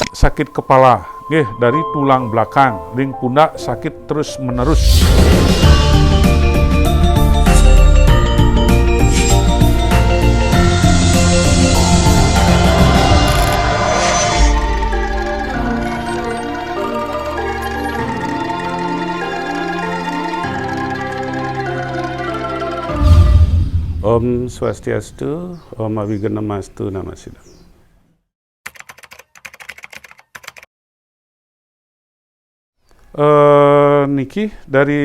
sakit kepala, nggih, dari tulang belakang, ring pundak sakit terus menerus. Om Swastiastu, Om Abiganamastu Namasidam. Niki dari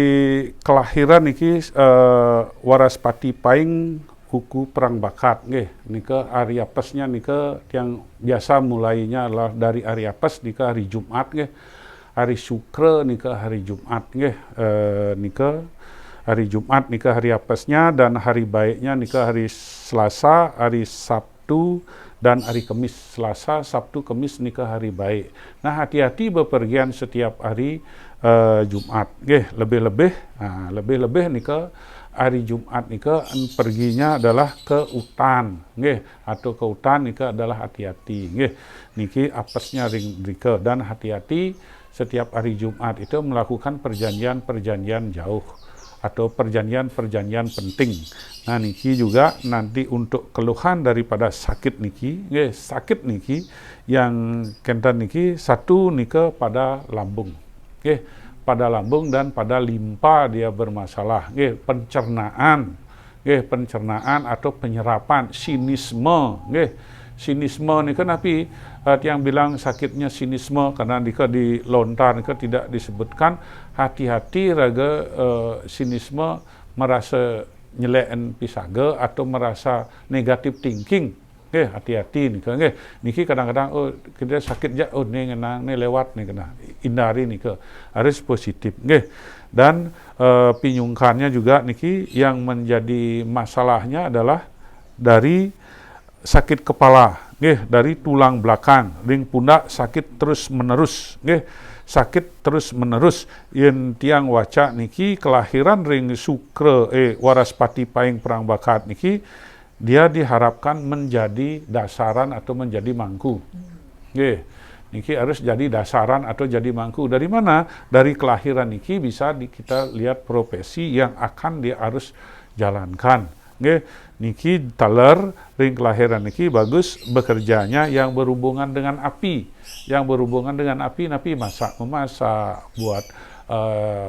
kelahiran niki Waraspati Paing Huku Perang Bakat, nggih, nika hari apesnya nika yang biasa mulainya adalah dari hari apes nika hari Jumat, nggih, hari Syukra nika hari Jumat, nggih, nika hari Jumat nika hari apesnya, dan hari baiknya nika hari Selasa, hari Sabtu, dan hari Kamis. Selasa, Sabtu, Kamis nika hari baik. Nah, hati-hati bepergian setiap hari Jumat, nggih, lebih-lebih nika hari Jumat nika perginya adalah ke hutan, nggih, atau ke hutan nika adalah hati-hati, nggih, niki apesnya ring nika, dan hati-hati setiap hari Jumat itu melakukan perjanjian-perjanjian jauh atau perjanjian-perjanjian penting. Nah, niki juga nanti untuk keluhan daripada sakit niki, nggih, sakit niki yang kentan niki satu nika pada lambung, nggih, pada lambung dan pada limpa dia bermasalah, nggih, pencernaan, nggih, pencernaan atau penyerapan, sinisme, nggih. Sinisme nika napi yang bilang sakitnya sinisme karena nika di lontar nika tidak disebutkan. Hati-hati raga sinisme merasa nyeleken pisaga atau merasa negatif thinking, nggih, hati-hati nika, nggih, niki kadang-kadang oh kita sakit ja, oh nih ngenang nih lewat nih kena, hindari nika, harus positif, nggih. Dan pinyungkannya juga niki yang menjadi masalahnya adalah dari sakit kepala, nggih, dari tulang belakang, ring pundak sakit terus menerus, nggih, sakit terus menerus. Yen tiang waca niki kelahiran ring Sukra Waraspati Paing Perang Bakat niki dia diharapkan menjadi dasaran atau menjadi mangku, nggih, niki harus jadi dasaran atau jadi mangku. Dari mana? Dari kelahiran niki bisa kita lihat profesi yang akan dia harus jalankan, nggih. Niki taler ring kelahiran niki bagus bekerjanya yang berhubungan dengan api, yang berhubungan dengan api, napi memasak, buat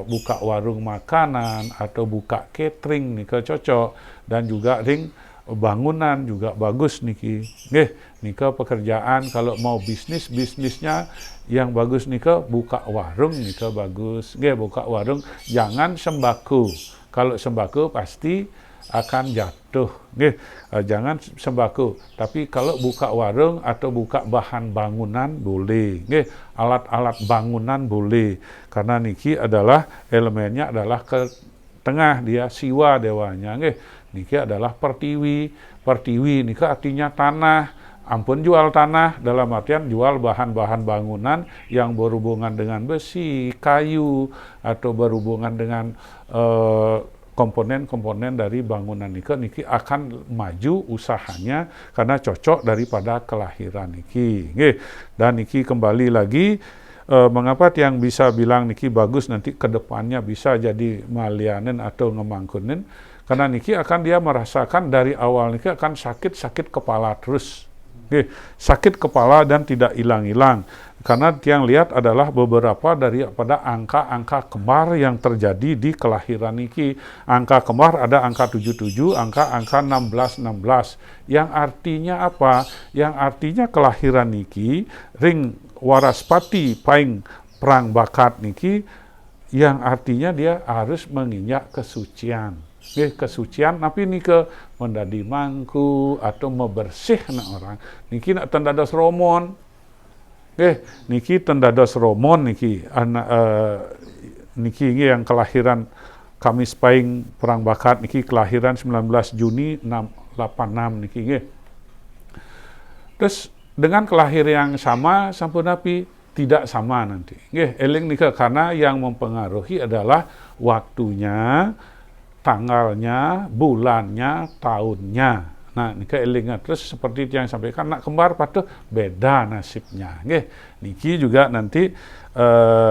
buka warung makanan atau buka catering nika cocok, dan juga ring bangunan juga bagus niki, nggih, nika pekerjaan kalau mau bisnisnya yang bagus nika buka warung nika bagus, nggih, buka warung, jangan sembako. Kalau sembako pasti akan jatuh, nggih, jangan sembako. Tapi kalau buka warung atau buka bahan bangunan boleh, nggih, alat-alat bangunan boleh, karena niki adalah elemennya adalah ke tengah dia siwa dewanya, nggih, niki adalah pertiwi. Pertiwi niki artinya tanah. Ampun jual tanah dalam artian jual bahan-bahan bangunan yang berhubungan dengan besi, kayu, atau berhubungan dengan komponen-komponen dari bangunan niki akan maju usahanya karena cocok daripada kelahiran niki, nggih. Dan niki kembali lagi mengapa yang bisa bilang niki bagus nanti kedepannya bisa jadi malianen atau ngemangkunin, karena niki akan dia merasakan dari awal niki akan sakit kepala terus, nggih, sakit kepala dan tidak hilang-hilang. Karena yang lihat adalah beberapa daripada angka-angka kembar yang terjadi di kelahiran niki. Angka kembar ada angka 77, angka 16. Yang artinya apa? Yang artinya kelahiran niki ring Waraspati Paing Perang Bakat niki yang artinya dia harus menginjak kesucian. Kesucian tapi niki mendadi mangku atau membersih orang. Niki nak tendados romon. Niki tendados romon niki anak niki yang kelahiran Kamis Paing Perang Bakat niki kelahiran 19 Juni 86 niki nggih. Terus dengan kelahiran yang sama sampun napi tidak sama nanti. Nggih, eling nika karena yang mempengaruhi adalah waktunya, tanggalnya, bulannya, tahunnya. Nah, niki elingan terus seperti yang sampaikan anak kembar patuh beda nasibnya. Nggih, niki juga nanti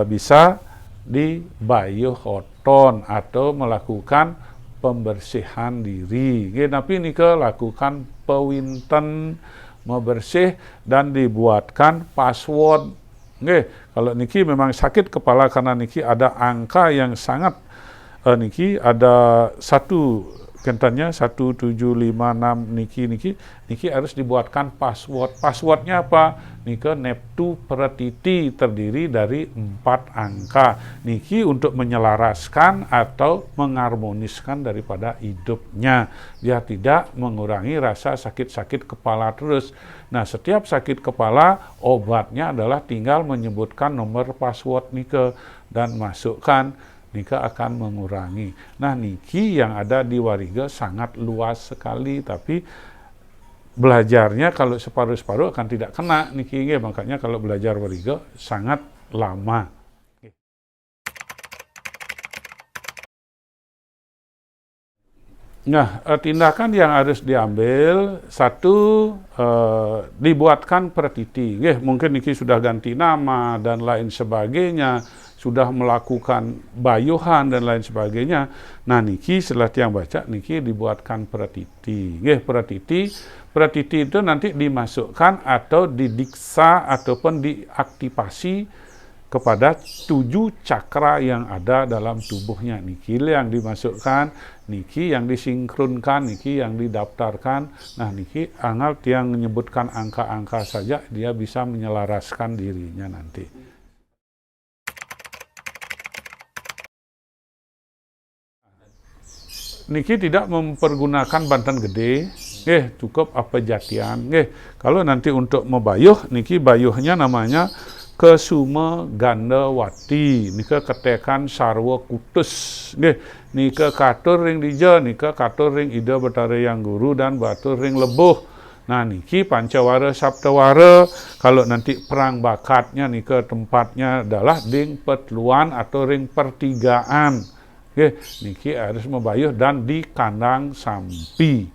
bisa dibayuh oton atau melakukan pembersihan diri. Nggih, tapi niki lakukan pewinten membersih dan dibuatkan password. Nggih, kalau niki memang sakit kepala karena niki ada angka yang sangat niki ada satu kentannya 1756 niki harus dibuatkan password. Passwordnya apa? Niki neptu pretiti terdiri dari 4 angka. Niki untuk menyelaraskan atau mengharmoniskan daripada hidupnya. Dia tidak mengurangi rasa sakit-sakit kepala terus. Nah, setiap sakit kepala obatnya adalah tinggal menyebutkan nomor password niki dan masukkan. Niki akan mengurangi. Nah, niki yang ada di Wariga sangat luas sekali, tapi belajarnya kalau separuh-separuh akan tidak kena niki. Makanya kalau belajar Wariga sangat lama. Nah, tindakan yang harus diambil, satu, dibuatkan pretiti. Mungkin niki sudah ganti nama dan lain sebagainya, sudah melakukan bayuhan dan lain sebagainya. Nah, niki setelah tiang baca, niki dibuatkan pretiti. Pretiti itu nanti dimasukkan atau didiksa ataupun diaktifasi kepada 7 cakra yang ada dalam tubuhnya. Niki yang dimasukkan, niki yang disinkronkan, niki yang didaftarkan. Nah, niki angal tiang menyebutkan angka-angka saja, dia bisa menyelaraskan dirinya nanti. Niki tidak mempergunakan bantan gede, cukup apa jatian. Kalau nanti untuk mebayuh, niki bayuhnya namanya Kesuma Gandawati, nika ketekan sarwa kutus. Nika katur ring dija, nika katur ring ida betare yang guru dan batur ring lebuh. Nah, niki pancawara saptawara. Kalau nanti perang bakatnya nika tempatnya adalah ding petluan atau ring pertigaan. Niki harus membayuh dan di kandang sampi.